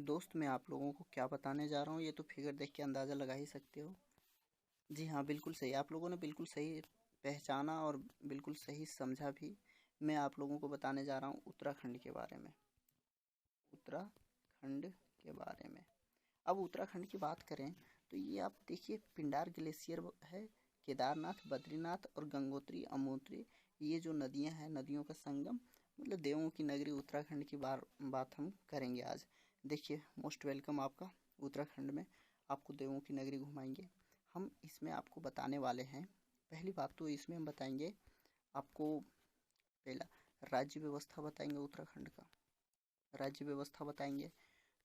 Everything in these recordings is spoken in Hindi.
दोस्त मैं आप लोगों को क्या बताने जा रहा हूँ ये तो फिगर देख के अंदाज़ा लगा ही सकते हो। जी हाँ, बिल्कुल सही, आप लोगों ने बिल्कुल सही पहचाना और बिल्कुल सही समझा भी। मैं आप लोगों को बताने जा रहा हूँ उत्तराखंड के बारे में। उत्तराखंड के बारे में। अब उत्तराखंड की बात करें तो ये आप देखिए पिंडार ग्लेशियर है, केदारनाथ, बद्रीनाथ और गंगोत्री, यमुनोत्री, ये जो नदियां हैं, नदियों का संगम, मतलब देवों की नगरी उत्तराखंड की बात हम करेंगे आज। देखिए, मोस्ट वेलकम आपका उत्तराखंड में। आपको देवों की नगरी घुमाएंगे हम। इसमें आपको बताने वाले हैं, पहली बात तो इसमें हम बताएंगे आपको, पहला राज्य व्यवस्था बताएंगे उत्तराखंड का, राज्य व्यवस्था बताएंगे।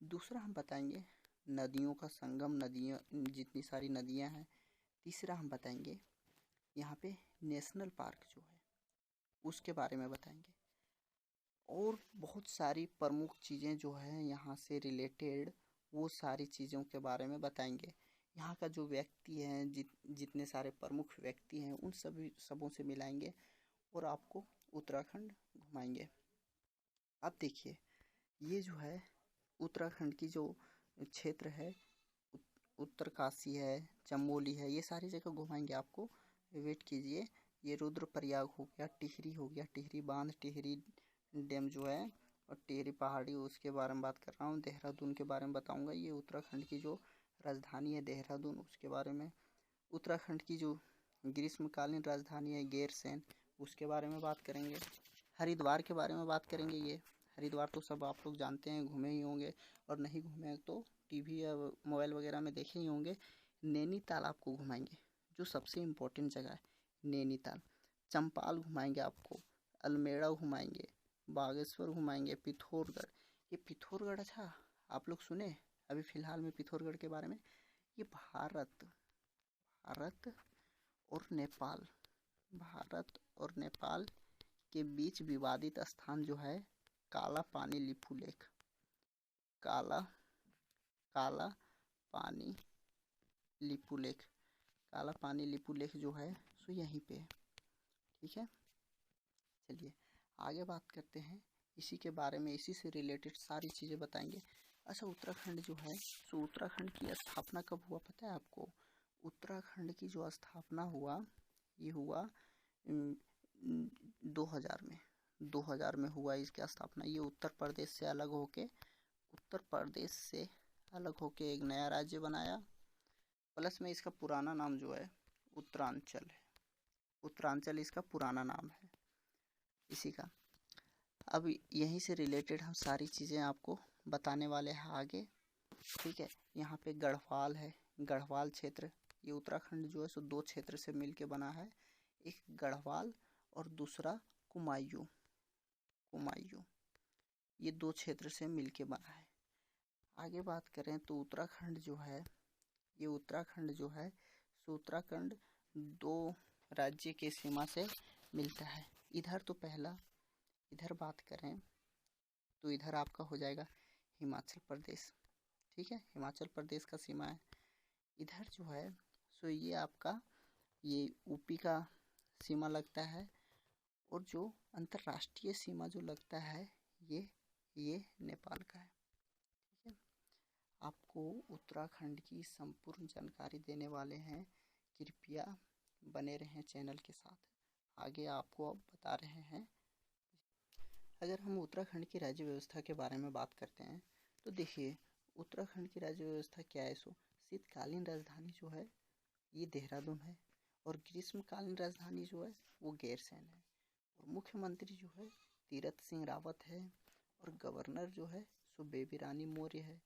दूसरा हम बताएंगे नदियों का संगम, नदियाँ जितनी सारी नदियाँ हैं। तीसरा हम बताएंगे यहाँ पे नेशनल पार्क जो है उसके बारे में बताएंगे। और बहुत सारी प्रमुख चीज़ें जो हैं यहाँ से रिलेटेड, वो सारी चीज़ों के बारे में बताएंगे। यहाँ का जो व्यक्ति हैं, जितने सारे प्रमुख व्यक्ति हैं, उन सबों से मिलाएंगे और आपको उत्तराखंड घुमाएंगे। अब देखिए, ये जो है उत्तराखंड की जो क्षेत्र है, उत्तरकाशी है, चमोली है, ये सारी जगह घुमाएंगे आपको। वेट कीजिए, ये रुद्रप्रयाग हो गया, टिहरी हो गया, टिहरी बांध, टिहरी डैम जो है, और टिहरी पहाड़ी, उसके बारे में बात कर रहा हूँ। देहरादून के बारे में बताऊँगा, ये उत्तराखंड की जो राजधानी है देहरादून, उसके बारे में। उत्तराखंड की जो ग्रीष्मकालीन राजधानी है गैरसैंण, उसके बारे में बात करेंगे। हरिद्वार के बारे में बात करेंगे। ये हरिद्वार तो सब आप लोग जानते हैं, घूमे ही होंगे, और नहीं घूमे तो टीवी या मोबाइल वगैरह में देखे ही होंगे। नैनीताल आपको घुमाएंगे, जो सबसे इम्पोर्टेंट जगह है नैनीताल। चंपाल घुमाएंगे आपको, अल्मेड़ा घुमाएंगे, बागेश्वर घुमाएंगे, पिथौरगढ़। ये पिथौरगढ़, अच्छा आप लोग सुने अभी फ़िलहाल में पिथौरगढ़ के बारे में? ये भारत और नेपाल, भारत और नेपाल के बीच विवादित स्थान जो है काला पानी लिपू लेक, काला काला पानी लिपू लेक, काला पानी लिपू लेक जो है सो यहीं पे है। ठीक है, चलिए आगे बात करते हैं इसी के बारे में, इसी से रिलेटेड सारी चीज़ें बताएंगे। अच्छा, उत्तराखंड जो है सो उत्तराखंड की स्थापना कब हुआ पता है आपको? उत्तराखंड की जो स्थापना हुआ, ये हुआ 2000 में, 2000 में हुआ इसकी स्थापना। ये उत्तर प्रदेश से अलग होके, उत्तर प्रदेश से अलग होके एक नया राज्य बनाया। प्लस में इसका पुराना नाम जो है उत्तरांचल है, उत्तरांचल इसका पुराना नाम है इसी का। अब यहीं से रिलेटेड हम सारी चीज़ें आपको बताने वाले हैं आगे। ठीक है, यहाँ पे गढ़वाल है, गढ़वाल क्षेत्र। ये उत्तराखंड जो है सो दो क्षेत्र से मिलके बना है, एक गढ़वाल और दूसरा कुमायूं, कुमायूं, ये दो क्षेत्र से मिलके बना है। आगे बात करें तो उत्तराखंड जो है, ये उत्तराखंड जो है सो उत्तराखंड दो राज्य की सीमा से मिलता है। इधर तो पहला, इधर बात करें तो इधर आपका हो जाएगा हिमाचल प्रदेश। ठीक है, हिमाचल प्रदेश का सीमा है। इधर जो है सो ये आपका ये यूपी का सीमा लगता है, और जो अंतर्राष्ट्रीय सीमा जो लगता है ये नेपाल का है। ठीक है, आपको उत्तराखंड की संपूर्ण जानकारी देने वाले हैं, कृपया बने रहें चैनल के साथ। आगे आपको अब बता रहे हैं। अगर हम उत्तराखंड की राज्य व्यवस्था के बारे में बात करते हैं तो देखिए, उत्तराखंड की राज्य व्यवस्था क्या है सो शीतकालीन राजधानी जो है ये देहरादून है, और ग्रीष्मकालीन राजधानी जो है वो गैरसैंण है, और मुख्यमंत्री जो है तीरथ सिंह रावत है, और गवर्नर जो है सो बेबी रानी मौर्य है।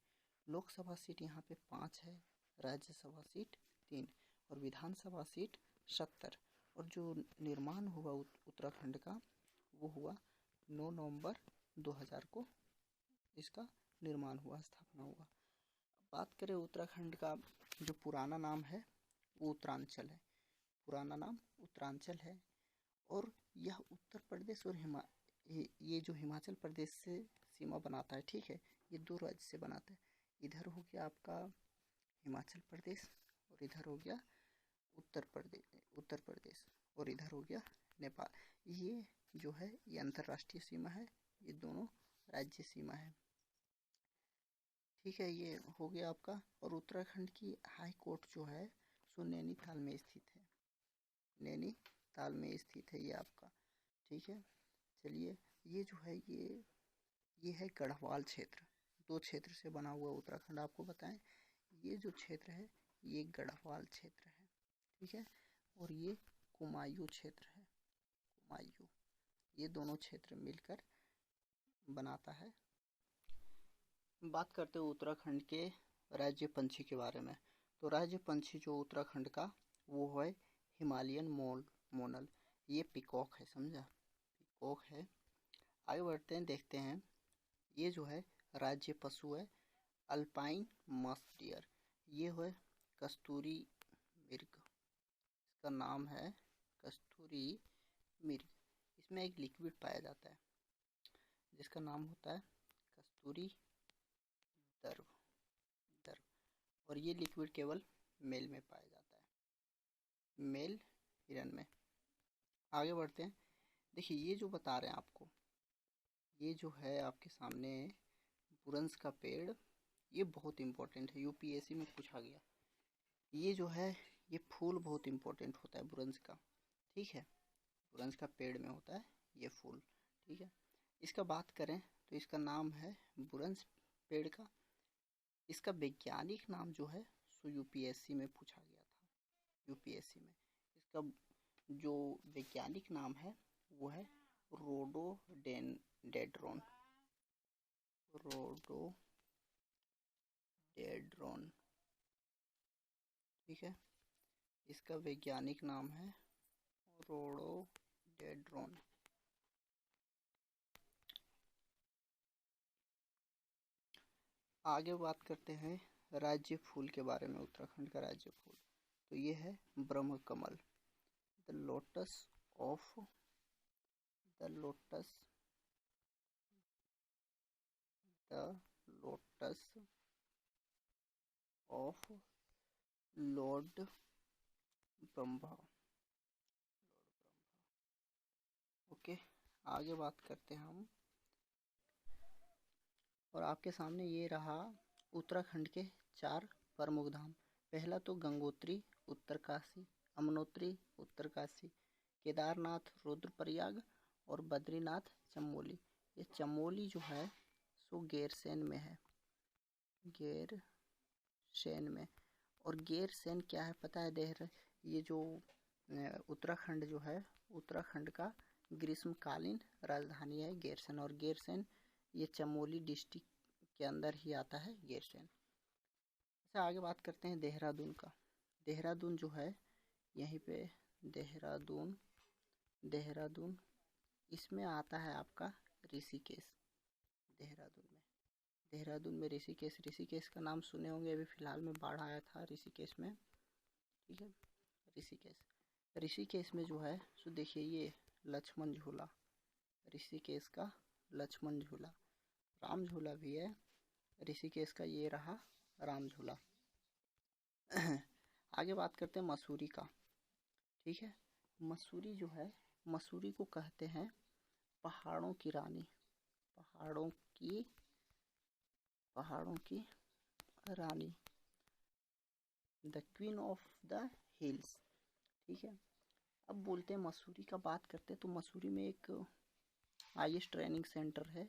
लोकसभा सीट यहाँ पे 5 है, राज्यसभा सीट 3, और विधानसभा सीट 70। और जो निर्माण हुआ उत्तराखंड का, वो हुआ 9 नवंबर 2000 को इसका निर्माण हुआ, स्थापना हुआ। बात करें उत्तराखंड का जो पुराना नाम है वो उत्तरांचल है, पुराना नाम उत्तरांचल है। और यह उत्तर प्रदेश और ये जो हिमाचल प्रदेश से सीमा बनाता है, ठीक है, ये दो राज्य से बनाता है। इधर हो गया आपका हिमाचल प्रदेश, और इधर हो गया उत्तर प्रदेश, और इधर हो गया नेपाल। ये जो है ये अंतर्राष्ट्रीय सीमा है, ये दोनों राज्य सीमा है। ठीक है, ये हो गया आपका। और उत्तराखंड की हाई कोर्ट जो है सो नैनीताल में स्थित है, नैनीताल में स्थित है ये आपका। ठीक है, चलिए, ये जो है ये है गढ़वाल क्षेत्र। दो क्षेत्र से बना हुआ उत्तराखंड आपको बताएं। ये जो क्षेत्र है ये गढ़वाल क्षेत्र है। ठीक है, और ये कुमायूं क्षेत्र है, कुमायूं। ये दोनों क्षेत्र मिलकर बनाता है। बात करते हैं उत्तराखंड के राज्य पंछी के बारे में। तो राज्य पंछी जो उत्तराखंड का वो है हिमालयन मोनल। ये पिकॉक है, समझा, पिकॉक है। आगे बढ़ते हैं, देखते हैं। ये जो है राज्य पशु है अल्पाइन मस्क डियर। ये है कस्तूरी मृग, इसका नाम है कस्तूरी मृग। इसमें एक लिक्विड पाया जाता है जिसका नाम होता है कस्तूरी दर्व दर्व। और ये लिक्विड केवल मेल में पाया जाता है, मेल हिरन में। आगे बढ़ते हैं। देखिए, ये जो बता रहे हैं आपको, ये जो है आपके सामने बुरंस का पेड़, ये बहुत इम्पोर्टेंट है, यूपीएससी में पूछा गया। ये जो है ये फूल बहुत इम्पोर्टेंट होता है बुरंस का। ठीक है, बुरंस का पेड़ में होता है ये फूल। ठीक है, इसका बात करें तो इसका नाम है बुरंस पेड़ का। इसका वैज्ञानिक नाम जो है सो यूपीएससी में पूछा गया था, यूपीएससी में। इसका जो वैज्ञानिक नाम है वो है रोडोडेंड्रॉन, रोडोडेंड्रॉन। ठीक है, इसका वैज्ञानिक नाम है रोडोडेंड्रॉन। आगे बात करते हैं राज्य फूल के बारे में, उत्तराखंड का राज्य फूल। तो ये है Brahma Kamal, the lotus of the lotus of Lord Brahma. Okay, आगे बात करते हैं हम। और आपके सामने ये रहा उत्तराखंड के 4 प्रमुख धाम। पहला तो गंगोत्री उत्तरकाशी, यमुनोत्री उत्तरकाशी, केदारनाथ रुद्रप्रयाग और बद्रीनाथ चमोली। ये चमोली जो है सो गैरसैंण में है, गैरसैंण में। और गैरसैंण क्या है पता है? ये जो उत्तराखंड जो है, उत्तराखंड का ग्रीष्मकालीन राजधानी है गैरसैंण। और गैरसैंण ये चमोली डिस्ट्रिक्ट के अंदर ही आता है गैरसैंण। अच्छा, आगे बात करते हैं देहरादून का। देहरादून जो है यहीं पे देहरादून इसमें आता है आपका ऋषिकेश। देहरादून में ऋषिकेश का नाम सुने होंगे, अभी फिलहाल में बाढ़ आया था ऋषिकेश में। ठीक है, ऋषिकेश में जो है सो देखिए ये लक्ष्मण झूला, ऋषिकेश का लक्ष्मण झूला। राम झूला भी है ऋषिकेश का, ये रहा राम झूला। आगे बात करते हैं मसूरी का। ठीक है, मसूरी जो है, मसूरी को कहते हैं पहाड़ों की रानी, पहाड़ों की रानी, the queen of the hills. ठीक है, अब बोलते हैं मसूरी का, बात करते हैं तो मसूरी में एक आईएएस ट्रेनिंग सेंटर है।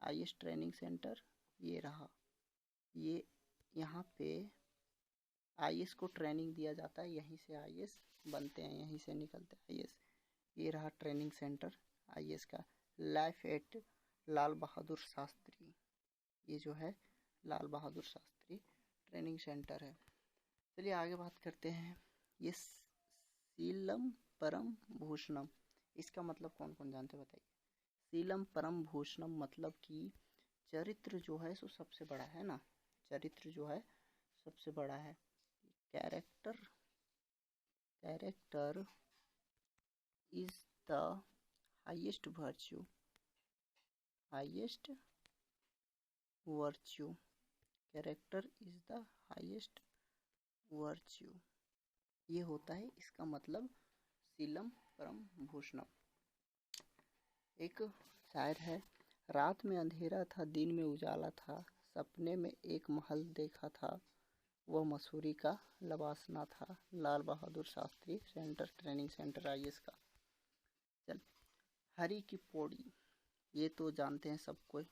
आईएएस ट्रेनिंग सेंटर ये रहा, ये यहाँ पे आईएएस को ट्रेनिंग दिया जाता है, यहीं से आईएएस बनते हैं, यहीं से निकलते हैं आईएएस। ये रहा ट्रेनिंग सेंटर आईएएस का। लाइफ एट लाल बहादुर शास्त्री, ये जो है लाल बहादुर शास्त्री ट्रेनिंग सेंटर है। चलिए आगे बात करते हैं। ये सीलम परम भूषणम, इसका मतलब कौन कौन जानते बताइए? सीलम परम भूषणम मतलब कि चरित्र जो है सो सबसे बड़ा है ना, चरित्र जो है सबसे बड़ा है। Character is the highest virtue, character is the highest virtue, ये होता है इसका मतलब सीलम परम भूषणम। एक शायर है, रात में अंधेरा था दिन में उजाला था, सपने में एक महल देखा था, वह मसूरी का लवासना था। Lal Bahadur Shastri centre, training centre IAS का। चल, हरि की पौड़ी, ये तो जानते हैं सब कोई।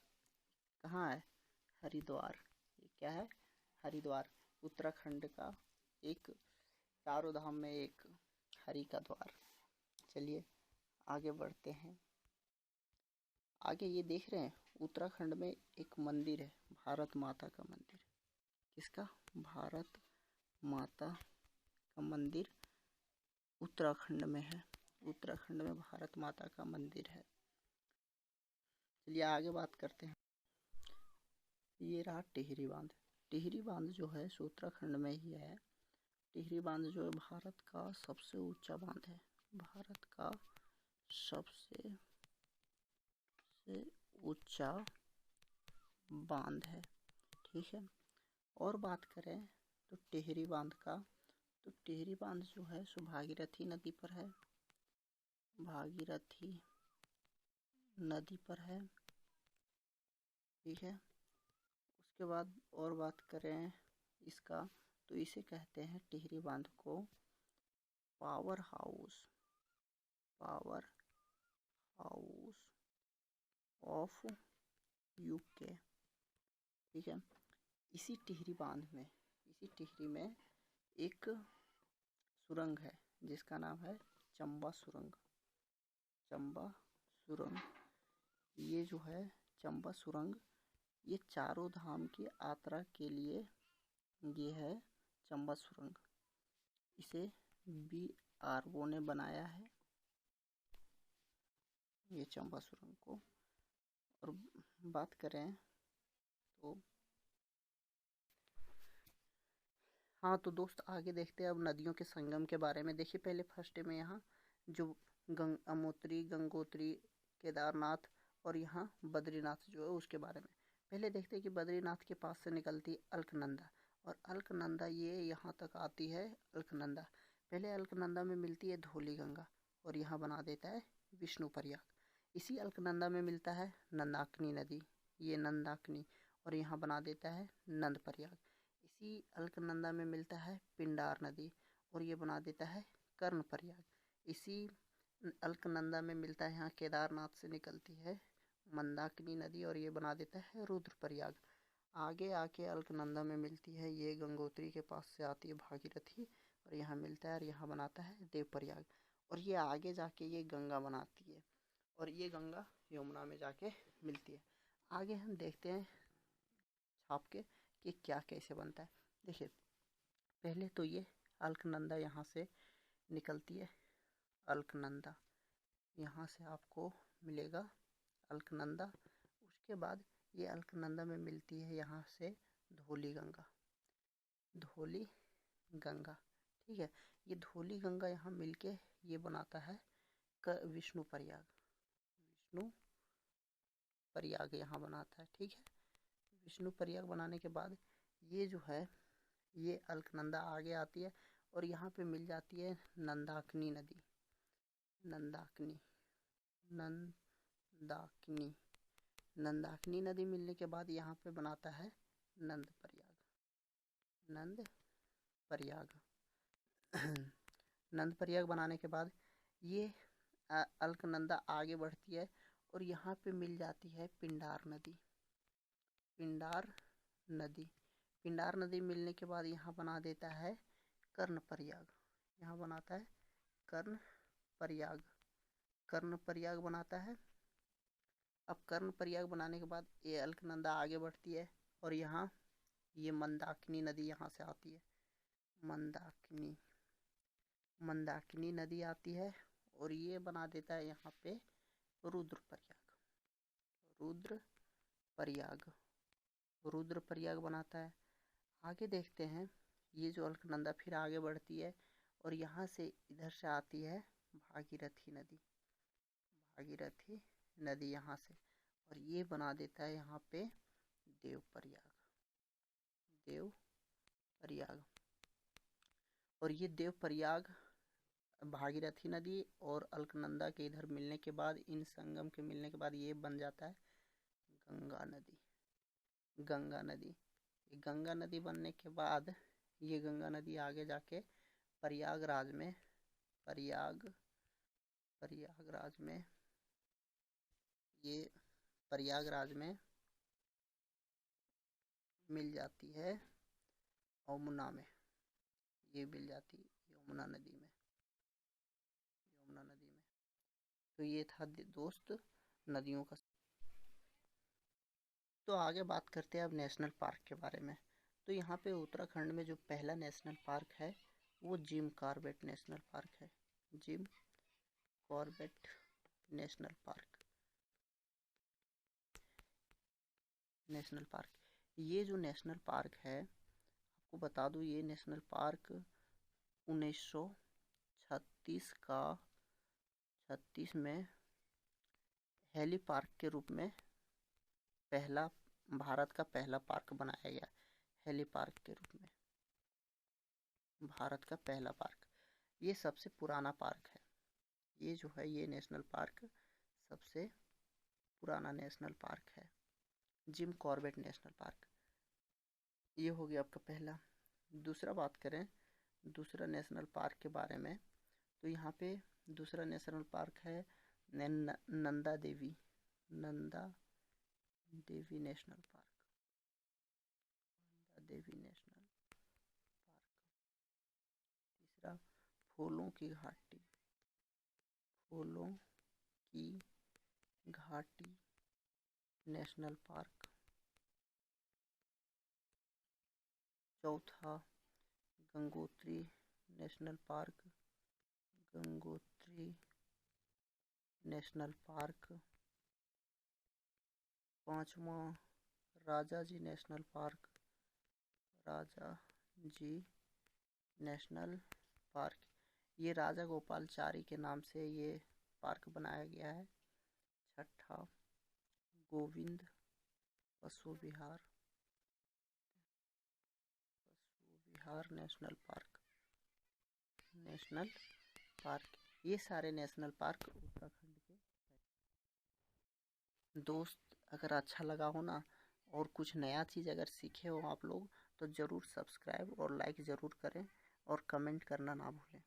कहाँ है? हरिद्वार। ये क्या है? हरिद्वार, उत्तराखंड का एक चारों धाम में एक हरि का द्वार। चलिए आगे बढ़ते हैं। आगे ये देख रहे हैं, उत्तराखंड में एक मंदिर है, भारत माता का मंदिर। किसका? भारत माता का मंदिर उत्तराखंड में है। उत्तराखंड में भारत माता का मंदिर है। चलिए आगे बात करते हैं। ये रहा टिहरी बांध। टिहरी बांध जो है सो उत्तराखंड में ही है। टिहरी बांध जो है भारत का सबसे ऊंचा बांध है। भारत का सबसे ऊंचा बांध है। ठीक है। और बात करें तो टिहरी बांध का, तो टिहरी बांध जो है सो भागीरथी नदी पर है। भागीरथी नदी पर है। ठीक है। उसके बाद और बात करें इसका, तो इसे कहते हैं टिहरी बांध को power house, power house of UK. ठीक है। इसी टिहरी बांध में, इसी टिहरी में एक सुरंग है जिसका नाम है चंबा सुरंग। चंबा सुरंग, ये जो है चंबा सुरंग, ये चारों धाम की यात्रा के लिए ये है चंबा सुरंग। इसे BRO ने बनाया है, ये चंबा सुरंग को। और बात करें तो हाँ, तो दोस्त आगे देखते हैं अब नदियों के संगम के बारे में। देखिए पहले फर्स्ट में यहाँ जो यमुनोत्री, गंगोत्री, केदारनाथ और यहाँ बद्रीनाथ जो है उसके बारे में पहले देखते हैं कि बद्रीनाथ के पास से निकलती अलकनंदा, और अलकनंदा ये यहाँ तक आती है। अलकनंदा पहले अलकनंदा में मिलती है धौली गंगा और यहाँ बना देता है विष्णु प्रयाग। इसी अलकनंदा में मिलता है नंदाकिनी नदी, ये नंदाकिनी, और यहाँ बना देता है नंद प्रयाग। इसी अलकनंदा में मिलता है पिंडार नदी और ये बना देता है कर्ण प्रयाग। इसी अलकनंदा में मिलता है यहाँ केदारनाथ से निकलती है मंदाकिनी नदी और ये बना देता है रुद्र प्रयाग। आगे आके अलकनंदा में मिलती है ये गंगोत्री के पास से आती है भागीरथी और यहाँ मिलता है और यहाँ बनाता है देव प्रयाग। और ये आगे जाके ये गंगा बनाती है और ये गंगा यमुना में जाके मिलती है। आगे हम देखते हैं छाप के कि क्या कैसे बनता है। देखिए पहले तो ये अलकनंदा यहाँ से निकलती है। अलकनंदा यहाँ से आपको मिलेगा अलकनंदा। उसके बाद ये अलकनंदा में मिलती है यहाँ से धौली गंगा, धौली गंगा। ठीक है। ये धौली गंगा यहाँ मिलके ये बनाता है विष्णु प्रयाग। विष्णु प्रयाग यहाँ बनाता है। ठीक है। विष्णु प्रयाग बनाने के बाद ये जो है ये अलकनंदा आगे आती है और यहाँ पे मिल जाती है नंदाकिनी नदी। नंदाकिनी, नंदाकिनी, नंदाकिनी नदी मिलने के बाद यहाँ पे बनाता है नंद प्रयाग, नंद प्रयाग। नंद प्रयाग बनाने के बाद ये अलकनंदा आगे बढ़ती है और यहाँ पे मिल जाती है पिंडार नदी। पिंडार नदी, पिंडार नदी मिलने के बाद यहाँ बना देता है कर्ण प्रयाग। यहाँ बनाता है कर्ण प्रयाग, कर्ण प्रयाग बनाता है। अब कर्ण प्रयाग बनाने के बाद ये अलकनंदा आगे बढ़ती है और यहाँ ये मंदाकिनी नदी यहाँ से आती है। मंदाकिनी, मंदाकिनी नदी आती है और ये बना देता है यहाँ पे रुद्र प्रयाग। रुद्र प्रयाग, रुद्र प्रयाग बनाता है। आगे देखते हैं ये जो अलकनंदा फिर आगे बढ़ती है और यहाँ से इधर से आती है भागीरथी नदी। भागीरथी नदी यहाँ से, और ये बना देता है यहाँ पे देव प्रयाग, देव प्रयाग। और ये देव प्रयाग भागीरथी नदी और अलकनंदा के इधर मिलने के बाद, इन संगम के मिलने के बाद ये बन जाता है गंगा नदी। गंगा नदी। गंगा नदी बनने के बाद ये गंगा नदी आगे जाके प्रयागराज में ये प्रयागराज में मिल जाती है यमुना में। ये मिल जाती है यमुना नदी में। तो ये था दोस्त नदियों का। तो आगे बात करते हैं अब नेशनल पार्क के बारे में। तो यहाँ पे उत्तराखंड में जो पहला नेशनल पार्क है वो जिम कॉर्बेट नेशनल पार्क है। Jim Corbett national park. ये जो नेशनल पार्क है, आपको बता दूं, ये नेशनल पार्क 1936 में हेली पार्क के रूप में भारत का पहला पार्क बनाया गया। हेली पार्क के रूप में भारत का पहला पार्क। ये सबसे पुराना पार्क है। ये जो है ये नेशनल पार्क सबसे पुराना नेशनल पार्क है, जिम कॉर्बेट नेशनल पार्क। ये हो गया आपका पहला। दूसरा बात करें दूसरा नेशनल पार्क के बारे में, तो यहाँ पे दूसरा नेशनल पार्क है नंदा देवी नेशनल पार्क। तीसरा फूलों की घाटी नेशनल पार्क। चौथा गंगोत्री नेशनल पार्क। पांचवा राजाजी नेशनल पार्क। ये राजा गोपालचारी के नाम से ये पार्क बनाया गया है। छठा गोविंद पशु विहार नेशनल पार्क। ये सारे नेशनल पार्क उत्तराखंड के। दोस्त अगर अच्छा लगा हो ना और कुछ नया चीज़ अगर सीखे हो आप लोग, तो ज़रूर सब्सक्राइब और लाइक ज़रूर करें और कमेंट करना ना भूलें।